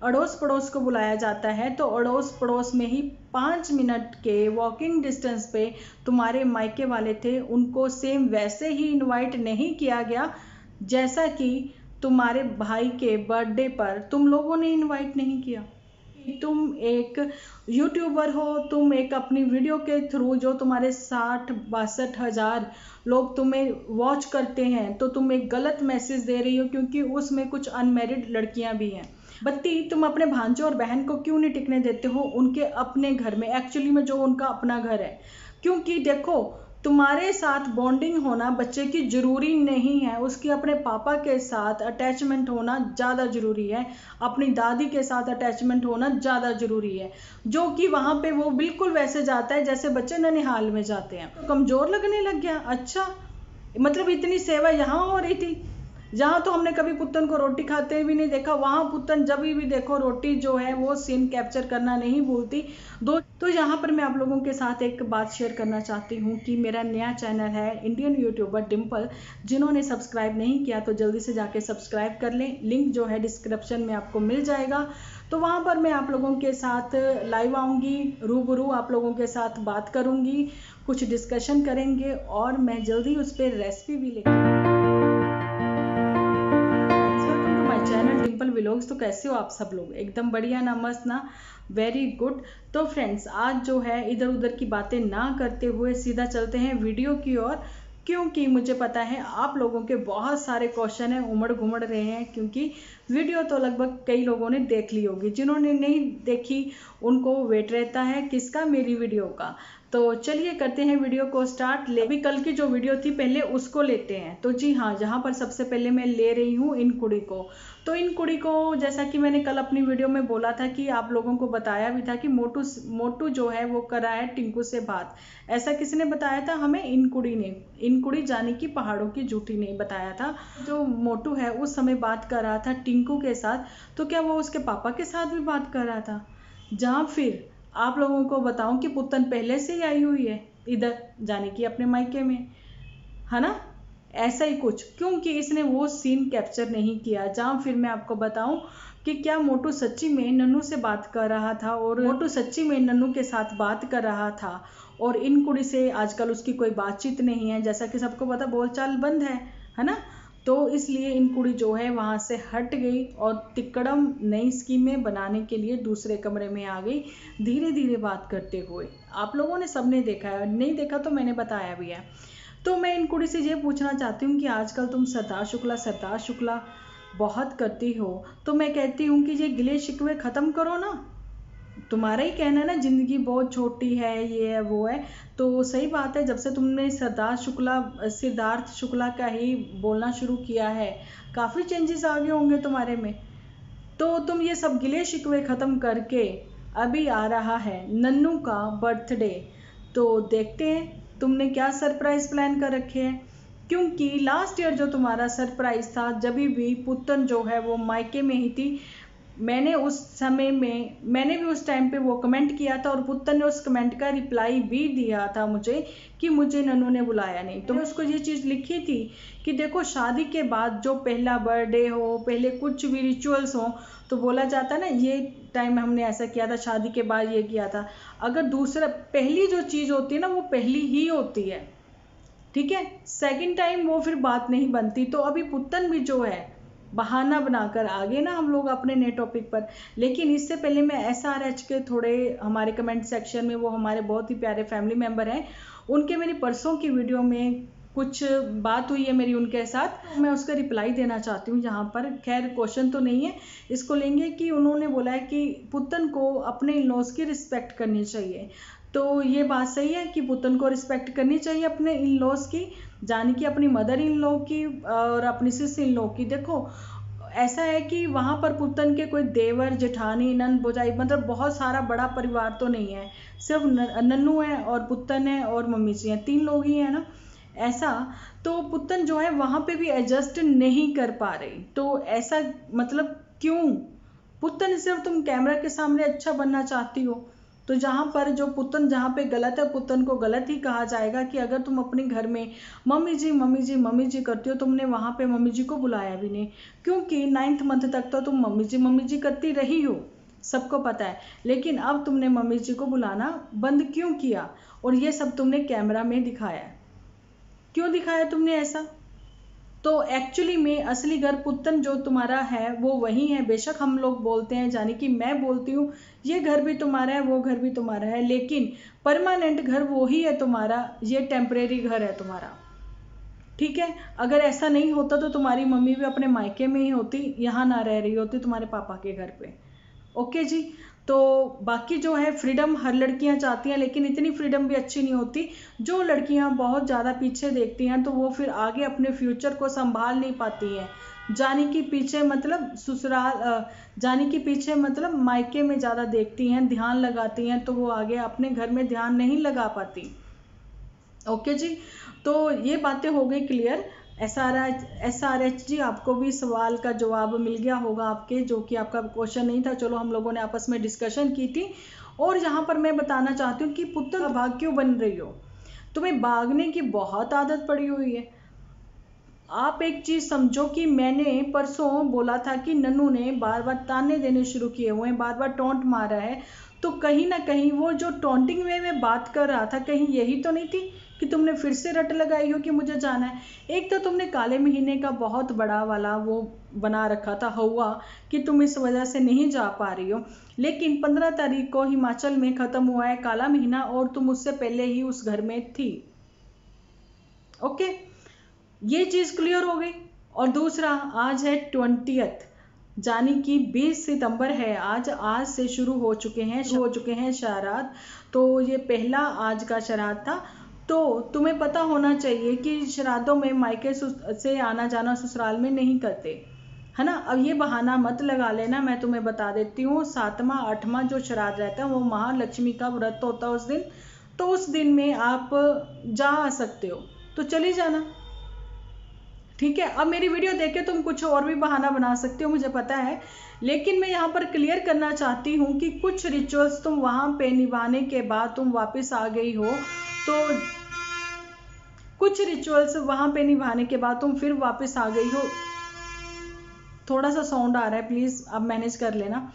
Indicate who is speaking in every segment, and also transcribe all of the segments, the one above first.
Speaker 1: अड़ोस पड़ोस को बुलाया जाता है, तो अड़ोस पड़ोस में ही 5 मिनट के वॉकिंग डिस्टेंस पे तुम्हारे मायके वाले थे, उनको सेम वैसे ही इनवाइट नहीं किया गया जैसा कि तुम्हारे भाई के बर्थडे पर तुम लोगों ने इनवाइट नहीं किया। तुम एक यूट्यूबर हो, तुम एक अपनी वीडियो के थ्रू जो तुम्हारे 60-62 हज़ार लोग तुम्हें वॉच करते हैं, तो तुम एक गलत मैसेज दे रही हो, क्योंकि उसमें कुछ अनमैरिड लड़कियां भी हैं। बत्ती, तुम अपने भांजों और बहन को क्यों नहीं टिकने देते हो उनके अपने घर में, एक्चुअली में जो उनका अपना घर है? क्योंकि देखो, तुम्हारे साथ बॉन्डिंग होना बच्चे की जरूरी नहीं है, उसकी अपने पापा के साथ अटैचमेंट होना ज़्यादा जरूरी है, अपनी दादी के साथ अटैचमेंट होना ज़्यादा जरूरी है, जो कि वहाँ पे वो बिल्कुल वैसे जाता है जैसे बच्चे ननिहाल में जाते हैं। तो कमज़ोर लगने लग गया? अच्छा, मतलब इतनी सेवा यहाँ हो रही थी, जहाँ तो हमने कभी पुत्तन को रोटी खाते भी नहीं देखा, वहाँ पुत्तन जब भी देखो रोटी जो है वो सीन कैप्चर करना नहीं भूलती। तो यहाँ पर मैं आप लोगों के साथ एक बात शेयर करना चाहती हूँ कि मेरा नया चैनल है इंडियन यूट्यूबर डिम्पल, जिन्होंने सब्सक्राइब नहीं किया तो जल्दी से जाके सब्सक्राइब कर लें, लिंक जो है डिस्क्रिप्शन में आपको मिल जाएगा। तो वहाँ पर मैं आप लोगों के साथ लाइव आऊँगी, रूबरू आप लोगों के साथ बात करूँगी, कुछ डिस्कशन करेंगे और मैं जल्दी उस पर रेसिपी भी लेकर चैनल डिम्पल व्लॉग्स। तो कैसे हो आप सब लोग? एकदम बढ़िया ना, मस्त ना, वेरी गुड। तो फ्रेंड्स, आज जो है इधर उधर की बातें ना करते हुए सीधा चलते हैं वीडियो की ओर, क्योंकि मुझे पता है आप लोगों के बहुत सारे क्वेश्चन हैं, उमड़ घुमड़ रहे हैं, क्योंकि वीडियो तो लगभग कई लोगों ने देख ली होगी, जिन्होंने नहीं देखी उनको वेट रहता है किसका? मेरी वीडियो का। तो चलिए करते हैं वीडियो को स्टार्ट। अभी कल की जो वीडियो थी पहले उसको लेते हैं। तो जी हाँ, जहाँ पर सबसे पहले मैं ले रही हूँ इन कुड़ी को। तो इन कुड़ी को, जैसा कि मैंने कल अपनी वीडियो में बोला था कि आप लोगों को बताया भी था कि मोटू जो है वो कर रहा है टिंकू से बात। ऐसा किसने बताया था हमें? इन कुड़ी ने। इन कुड़ी जानी कि पहाड़ों की जूठी ने बताया था। जो मोटू है उस समय बात कर रहा था टिंकू के साथ, तो क्या वो उसके पापा के साथ भी बात कर रहा था? जहाँ फिर आप लोगों को बताऊं कि पुत्तन पहले से ही आई हुई है इधर, जाने की अपने मायके में, है ना? ऐसा ही कुछ, क्योंकि इसने वो सीन कैप्चर नहीं किया। जहाँ फिर मैं आपको बताऊं कि क्या मोटू सच्ची में नन्नू से बात कर रहा था, और मोटू सच्ची में नन्नू के साथ बात कर रहा था, और इन कुड़ी से आजकल उसकी कोई बातचीत नहीं है, जैसा कि सबको पता, बोलचाल बंद है ना? तो इसलिए इन कुड़ी जो है वहाँ से हट गई और तिकड़म नई स्कीमें बनाने के लिए दूसरे कमरे में आ गई, धीरे धीरे बात करते हुए। आप लोगों ने सबने देखा है, नहीं देखा तो मैंने बताया भी है। तो मैं इन कुड़ी से ये पूछना चाहती हूँ कि आजकल तुम सरदार शुक्ला बहुत करती हो, तो मैं कहती हूँ कि ये गिले शिकवे ख़त्म करो ना। तुम्हारा ही कहना है ना, जिंदगी बहुत छोटी है, ये है वो है। तो सही बात है, जब से तुमने सिद्धार्थ शुक्ला का ही बोलना शुरू किया है, काफ़ी चेंजेस आ गए होंगे तुम्हारे में। तो तुम ये सब गिले शिकवे ख़त्म करके, अभी आ रहा है नन्नू का बर्थडे, तो देखते हैं तुमने क्या सरप्राइज प्लान कर रखे हैं। क्योंकि लास्ट ईयर जो तुम्हारा सरप्राइज था, जब भी पुत्तन जो है वो मायके में ही थी, मैंने भी उस टाइम पे वो कमेंट किया था, और पुत्तन ने उस कमेंट का रिप्लाई भी दिया था मुझे कि मुझे नन्नू ने बुलाया नहीं। तो मैं उसको ये चीज़ लिखी थी कि देखो, शादी के बाद जो पहला बर्थडे हो, पहले कुछ भी रिचुअल्स हो, तो बोला जाता है ना, ये टाइम हमने ऐसा किया था, शादी के बाद ये किया था। अगर दूसरा, पहली जो चीज़ होती है ना वो पहली ही होती है, ठीक है? सेकंड टाइम वो फिर बात नहीं बनती। तो अभी पुत्तन भी जो है बहाना बनाकर आगे ना हम लोग अपने नए टॉपिक पर। लेकिन इससे पहले मैं SRH के थोड़े हमारे कमेंट सेक्शन में, वो हमारे बहुत ही प्यारे फैमिली मेंबर हैं, उनके मेरी परसों की वीडियो में कुछ बात हुई है मेरी उनके साथ, तो मैं उसका रिप्लाई देना चाहती हूँ यहाँ पर। खैर क्वेश्चन तो नहीं है, इसको लेंगे कि उन्होंने बोला है कि पुत्तन को अपने इन लॉज की रिस्पेक्ट करनी चाहिए। तो ये बात सही है कि पुत्तन को रिस्पेक्ट करनी चाहिए अपने इन लॉज की, जाने कि अपनी मदर इन लॉ की और अपनी सिस्टर इन लॉ की। देखो, ऐसा है कि वहाँ पर पुत्तन के कोई देवर जेठानी नंद भौजाई, मतलब बहुत सारा बड़ा परिवार तो नहीं है, सिर्फ नन्नू है और पुत्तन है और मम्मी जी हैं, 3 लोग ही हैं ना, ऐसा। तो पुत्तन जो है वहाँ पे भी एडजस्ट नहीं कर पा रही। तो ऐसा मतलब क्यों? पुत्तन सिर्फ तुम कैमरा के सामने अच्छा बनना चाहती हो, तो जहाँ पर जो पुतन जहाँ पे गलत है, पुतन को गलत ही कहा जाएगा कि अगर तुम अपने घर में मम्मी जी मम्मी जी मम्मी जी करती हो, तुमने वहाँ पे मम्मी जी को बुलाया भी नहीं, क्योंकि 9th मंथ तक तो तुम मम्मी जी करती रही हो, सबको पता है। लेकिन अब तुमने मम्मी जी को बुलाना बंद क्यों किया, और ये सब तुमने कैमरा में दिखाया। क्यों दिखाया तुमने ऐसा? तो एक्चुअली में असली घर पुतन जो तुम्हारा है वो वही है। बेशक हम लोग बोलते हैं, यानी कि मैं बोलती हूँ ये घर भी तुम्हारा है, वो घर भी तुम्हारा है, लेकिन परमानेंट घर वो ही है तुम्हारा, ये टेम्परेरी घर है तुम्हारा। ठीक है, अगर ऐसा नहीं होता तो तुम्हारी मम्मी भी अपने मायके में ही होती, यहाँ ना रह रही होती तुम्हारे पापा के घर पे। ओके जी। तो बाकी जो है फ्रीडम हर लड़कियां चाहती हैं, लेकिन इतनी फ्रीडम भी अच्छी नहीं होती। जो लड़कियां बहुत ज़्यादा पीछे देखती हैं तो वो फिर आगे अपने फ्यूचर को संभाल नहीं पाती हैं। जाने की पीछे मतलब ससुराल, जाने की पीछे मतलब मायके में ज़्यादा देखती हैं, ध्यान लगाती हैं, तो वो आगे अपने घर में ध्यान नहीं लगा पाती। ओके जी, तो ये बातें हो गई क्लियर। SRH जी, आपको भी सवाल का जवाब मिल गया होगा आपके, जो कि आपका क्वेश्चन नहीं था। चलो हम लोगों ने आपस में डिस्कशन की थी। और यहाँ पर मैं बताना चाहती हूँ कि पुतन भाग क्यों बन रही हो, तुम्हें भागने की बहुत आदत पड़ी हुई है। आप एक चीज समझो कि मैंने परसों बोला था कि नन्नू ने बार बार ताने देने शुरू किए हुए हैं, बार बार टोंट मारा है, तो कहीं ना कहीं वो जो टोंटिंग वे में बात कर रहा था, कहीं यही तो नहीं थी कि तुमने फिर से रट लगाई हो कि मुझे जाना है। एक तो तुमने काले महीने का बहुत बड़ा वाला वो बना रखा था हवा कि तुम इस वजह से नहीं जा पा रही हो, लेकिन 15 तारीख को हिमाचल में खत्म हुआ है काला महीना और तुम उससे पहले ही उस घर में थी। ओके, ये चीज क्लियर हो गई। और दूसरा, आज है 20th, यानी कि 20 सितंबर है आज से शुरू हो चुके हैं श्राद्ध। तो ये पहला आज का श्राद्ध था। तो तुम्हें पता होना चाहिए कि श्राद्धों में मायके से आना जाना ससुराल में नहीं करते, है ना। अब ये बहाना मत लगा लेना, मैं तुम्हें बता देती हूँ। 7वां 8वां जो श्राद्ध रहता है वो महालक्ष्मी का व्रत होता है उस दिन, तो उस दिन में आप जा आ सकते हो, तो चली जाना। ठीक है, अब मेरी वीडियो देख के तुम कुछ और भी बहाना बना सकते हो, मुझे पता है, लेकिन मैं यहाँ पर क्लियर करना चाहती हूँ कि कुछ रिचुअल्स तुम वहां पे निभाने के बाद तुम वापस आ गई हो, तो कुछ रिचुअल्स वहां पे निभाने के बाद तुम फिर वापस आ गई हो। थोड़ा सा साउंड आ रहा है, प्लीज आप मैनेज कर लेना।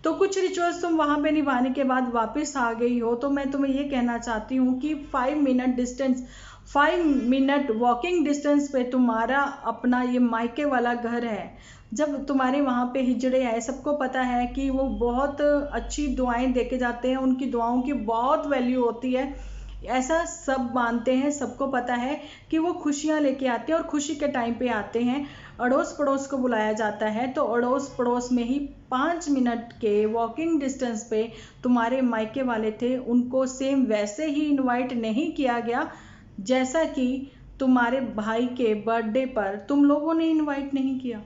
Speaker 1: तो कुछ रिचुअल्स तुम वहां पे निभाने के बाद वापस आ गई हो, तो मैं तुम्हें ये कहना चाहती हूँ कि 5 मिनट वॉकिंग डिस्टेंस पे तुम्हारा अपना ये मायके वाला घर है। जब तुम्हारे वहाँ पे हिजड़े आए, सबको पता है कि वो बहुत अच्छी दुआएं देके जाते हैं, उनकी दुआओं की बहुत वैल्यू होती है, ऐसा सब मानते हैं, सबको पता है कि वो खुशियाँ लेके आते हैं और खुशी के टाइम पे आते हैं। अड़ोस पड़ोस को बुलाया जाता है, तो अड़ोस पड़ोस में ही 5 मिनट के वॉकिंग डिस्टेंस पे तुम्हारे मायके वाले थे, उनको सेम वैसे ही इनवाइट नहीं किया गया जैसा कि तुम्हारे भाई के बर्थडे पर तुम लोगों ने इनवाइट नहीं किया।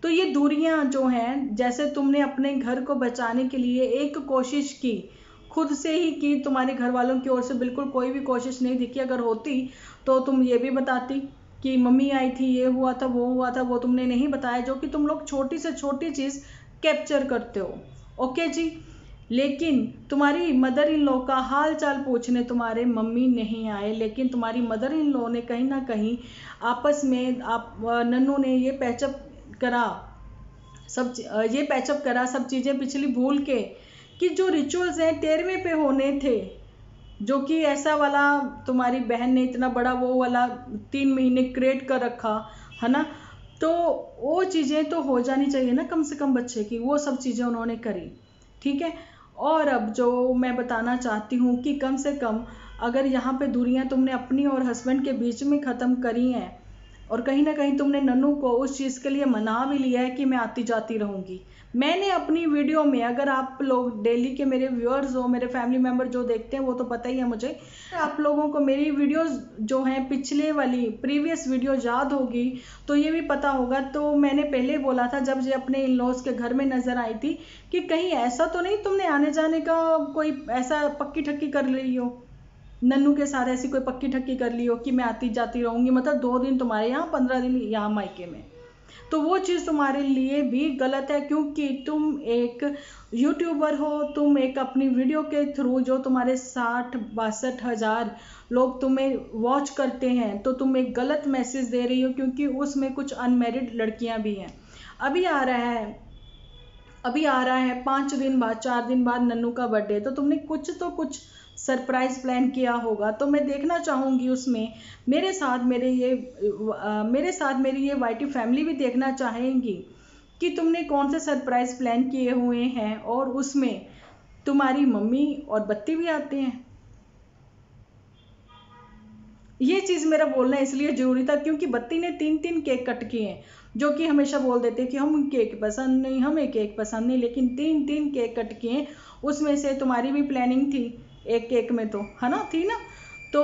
Speaker 1: तो ये दूरियां जो हैं, जैसे तुमने अपने घर को बचाने के लिए एक कोशिश की, खुद से ही की, तुम्हारे घर वालों की ओर से बिल्कुल कोई भी कोशिश नहीं दिखी। अगर होती तो तुम ये भी बताती कि मम्मी आई थी, ये हुआ था, वो तुमने नहीं बताया, जो कि तुम लोग छोटी से छोटी चीज कैप्चर करते हो। ओके जी, लेकिन तुम्हारी मदर इन लॉ का हाल चाल पूछने तुम्हारे मम्मी नहीं आए, लेकिन तुम्हारी मदर इन लॉ ने कहीं ना कहीं आपस में नन्नू ने ये पैचअप करा, सब चीजें पिछली भूल के, कि जो रिचुअल्स हैं 13वें पे होने थे, जो कि ऐसा वाला तुम्हारी बहन ने इतना बड़ा वो वाला 3 महीने क्रिएट कर रखा है ना, तो वो चीजें तो हो जानी चाहिए ना कम से कम बच्चे की, वो सब चीजें उन्होंने करी। ठीक है, और अब जो मैं बताना चाहती हूँ कि कम से कम अगर यहाँ पे दूरियां तुमने अपनी और हस्बैंड के बीच में ख़त्म करी हैं, और कहीं ना कहीं तुमने नन्नू को उस चीज़ के लिए मना भी लिया है कि मैं आती जाती रहूँगी। मैंने अपनी वीडियो में, अगर आप लोग डेली के मेरे व्यूअर्स हो, मेरे फैमिली मेम्बर जो देखते हैं वो तो पता ही है मुझे, आप लोगों को मेरी वीडियोस जो हैं पिछले वाली प्रीवियस वीडियो याद होगी तो ये भी पता होगा। तो मैंने पहले बोला था जब ये अपने इन लॉज के घर में नजर आई थी कि कहीं ऐसा तो नहीं तुमने आने जाने का कोई ऐसा पक्की ठक्की कर ली हो, नन्नू के साथ ऐसी कोई पक्की ठक्की कर ली हो कि मैं आती जाती रहूंगी, मतलब 2 दिन तुम्हारे यहाँ 15 दिन यहाँ मायके में। तो वो चीज़ तुम्हारे लिए भी गलत है, क्योंकि तुम एक यूट्यूबर हो, तुम एक अपनी वीडियो के थ्रू जो तुम्हारे 60-62 हज़ार लोग तुम्हें वॉच करते हैं, तो तुम एक गलत मैसेज दे रही हो, क्योंकि उसमें कुछ अनमैरिड लड़कियां भी हैं। अभी आ रहा है 5 दिन बाद 4 दिन बाद नन्नू का बर्थडे, तो तुमने कुछ सरप्राइज प्लान किया होगा। तो मैं देखना चाहूँगी उसमें मेरे साथ मेरी ये वाईटी फैमिली भी देखना चाहेंगी कि तुमने कौन से सरप्राइज प्लान किए हुए हैं, और उसमें तुम्हारी मम्मी और बत्ती भी आते हैं। ये चीज़ मेरा बोलना इसलिए जरूरी था क्योंकि बत्ती ने 3 केक कट किए हैं, जो कि हमेशा बोल देते कि हम केक पसंद नहीं, हमें केक पसंद नहीं, लेकिन 3 केक कट किए। उसमें से तुम्हारी भी प्लानिंग थी एक केक में, तो है ना, थी ना। तो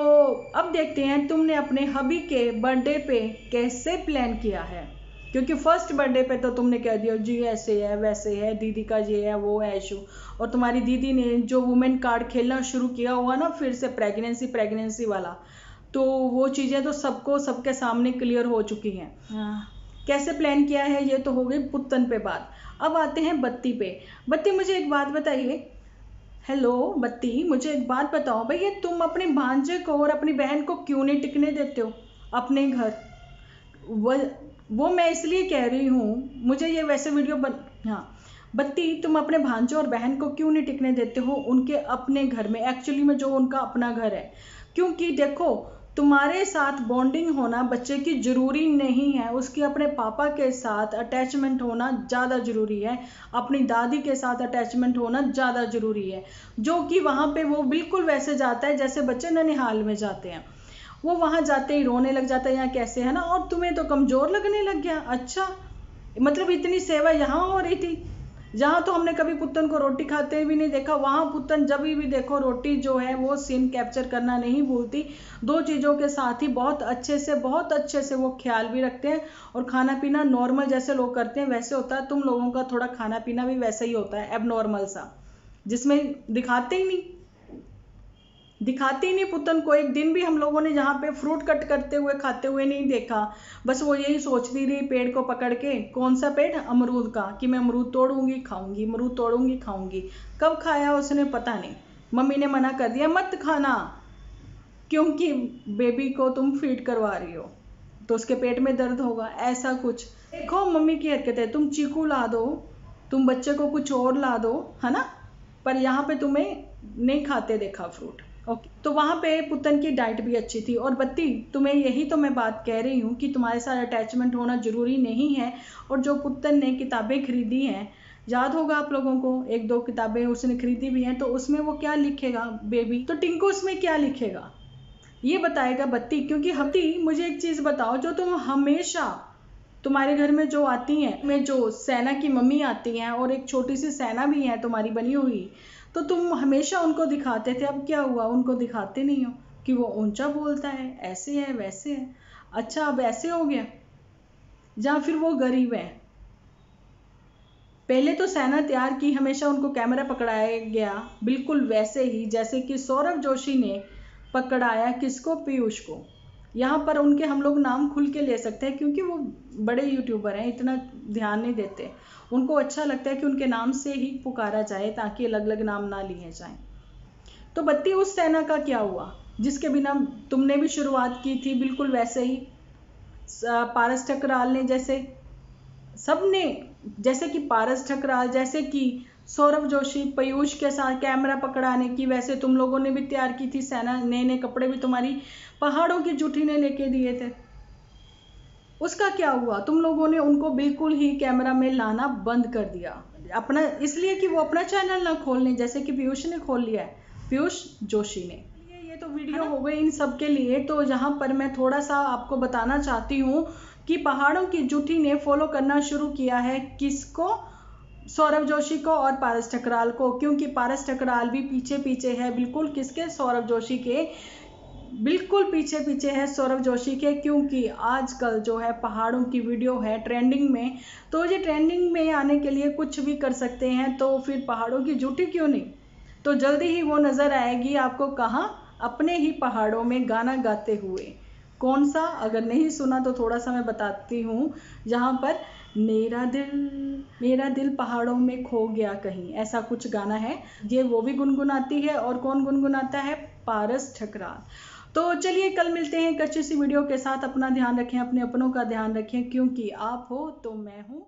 Speaker 1: अब देखते हैं तुमने अपने हबी के बर्थडे पे कैसे प्लान किया है, क्योंकि फर्स्ट बर्थडे पे तो तुमने कह दिया जी ऐसे है वैसे है, दीदी का ये है वो है इशू, और तुम्हारी दीदी ने जो वुमेन कार्ड खेलना शुरू किया हुआ ना, फिर से प्रेगनेंसी वाला, तो वो चीज़ें तो सबके सामने क्लियर हो चुकी हैं। कैसे प्लान किया है ये तो हो गई पुत्तन पे बात। अब आते हैं बत्ती पे। बत्ती मुझे एक बात बताइए, हेलो बत्ती, मुझे एक बात बताओ भैया, तुम अपने भांजे को और अपनी बहन को क्यों नहीं टिकने देते हो अपने घर? वो मैं इसलिए कह रही हूँ, मुझे ये वैसे वीडियो हाँ बत्ती, तुम अपने भांजे और बहन को क्यों नहीं टिकने देते हो उनके अपने घर में, एक्चुअली में जो उनका अपना घर है? क्योंकि देखो, तुम्हारे साथ बॉन्डिंग होना बच्चे की जरूरी नहीं है, उसकी अपने पापा के साथ अटैचमेंट होना ज़्यादा जरूरी है, अपनी दादी के साथ अटैचमेंट होना ज़्यादा जरूरी है, जो कि वहाँ पे वो बिल्कुल वैसे जाता है जैसे बच्चे ननिहाल में जाते हैं। वो वहाँ जाते ही रोने लग जाता है या कैसे, है ना, और तुम्हें तो कमज़ोर लगने लग गया। अच्छा, मतलब इतनी सेवा यहाँ हो रही थी, जहाँ तो हमने कभी पुत्तन को रोटी खाते भी नहीं देखा, वहाँ पुत्तन जब भी देखो रोटी जो है वो सीन कैप्चर करना नहीं भूलती। 2 चीज़ों के साथ ही बहुत अच्छे से वो ख्याल भी रखते हैं, और खाना पीना नॉर्मल जैसे लोग करते हैं वैसे होता है। तुम लोगों का थोड़ा खाना पीना भी वैसे ही होता है, एबनॉर्मल सा, जिसमें दिखाते ही नहीं पुत्तन को। एक दिन भी हम लोगों ने जहाँ पे फ्रूट कट करते हुए खाते हुए नहीं देखा। बस वो यही सोचती रही पेड़ को पकड़ के, कौन सा पेड़, अमरूद का, कि मैं अमरूद तोड़ूंगी खाऊंगी, अमरूद तोड़ूंगी खाऊंगी। कब खाया उसने पता नहीं, मम्मी ने मना कर दिया मत खाना, क्योंकि बेबी को तुम फीड करवा रही हो तो उसके पेट में दर्द होगा, ऐसा कुछ। देखो मम्मी की हरकत है, तुम चीकू ला दो, तुम बच्चे को कुछ और ला दो, है ना, पर यहाँ पे तुम्हें नहीं खाते देखा फ्रूट। ओके, तो वहाँ पे पुत्तन की डाइट भी अच्छी थी। और बत्ती, तुम्हें यही तो मैं बात कह रही हूँ कि तुम्हारे साथ अटैचमेंट होना जरूरी नहीं है। और जो पुत्तन ने किताबें खरीदी हैं, याद होगा आप लोगों को, 1-2 किताबें उसने खरीदी भी हैं, तो उसमें वो क्या लिखेगा बेबी, तो टिंकू उसमें क्या लिखेगा ये बताएगा बत्ती। क्योंकि हफ्ती, मुझे एक चीज़ बताओ, जो तुम हमेशा तुम्हारे घर में जो आती हैं, में जो सैना की मम्मी आती हैं और एक छोटी सी सैना भी है तुम्हारी बनी हुई, तो तुम हमेशा उनको दिखाते थे, अब क्या हुआ, उनको दिखाते नहीं हो कि वो ऊंचा बोलता है, ऐसे है वैसे है। अच्छा, अब ऐसे हो गया, या फिर वो गरीब है? पहले तो सैना तैयार की, हमेशा उनको कैमरा पकड़ाया गया बिल्कुल वैसे ही जैसे कि सौरभ जोशी ने पकड़ाया किसको, पीयूष को। यहाँ पर उनके हम लोग नाम खुल के ले सकते हैं, क्योंकि वो बड़े यूट्यूबर हैं, इतना ध्यान नहीं देते, उनको अच्छा लगता है कि उनके नाम से ही पुकारा जाए, ताकि अलग अलग नाम ना लिए जाएं। तो बत्ती, उस सेना का क्या हुआ जिसके बिना तुमने भी शुरुआत की थी, बिल्कुल वैसे ही पारस ठकराल ने, जैसे सबने, जैसे कि पारस ठकराल, जैसे कि सौरभ जोशी पीयूष के साथ कैमरा पकड़ाने की, वैसे तुम लोगों ने भी तैयार की थी सेना। नए नए कपड़े भी तुम्हारी पहाड़ों की जूठी ने लेके दिए थे, उसका क्या हुआ? तुम लोगों ने उनको बिल्कुल ही कैमरा में लाना बंद कर दिया, अपना, इसलिए कि वो अपना चैनल ना खोलने, जैसे कि पीयूष ने खोल लिया है, पीयूष जोशी ने। ये तो वीडियो हो गई इन सब के लिए। तो यहाँ पर मैं थोड़ा सा आपको बताना चाहती हूँ कि पहाड़ों की जूठी ने फॉलो करना शुरू किया है किसको, सौरभ जोशी को और पारस ठकराल को, क्योंकि पारस ठकराल भी पीछे पीछे है बिल्कुल किसके, सौरभ जोशी के, बिल्कुल पीछे पीछे है सौरभ जोशी के। क्योंकि आजकल जो है पहाड़ों की वीडियो है ट्रेंडिंग में, तो ये ट्रेंडिंग में आने के लिए कुछ भी कर सकते हैं, तो फिर पहाड़ों की जूठी क्यों नहीं। तो जल्दी ही वो नज़र आएगी आपको, कहाँ, अपने ही पहाड़ों में गाना गाते हुए। कौन सा? अगर नहीं सुना तो थोड़ा सा मैं बताती हूँ। जहाँ पर मेरा दिल पहाड़ों में खो गया कहीं, ऐसा कुछ गाना है। ये वो भी गुनगुनाती है, और कौन गुनगुनाता है? पारस ठकरार। तो चलिए कल मिलते हैं एक अच्छी सी वीडियो के साथ। अपना ध्यान रखें, अपने अपनों का ध्यान रखें, क्योंकि आप हो तो मैं हूँ।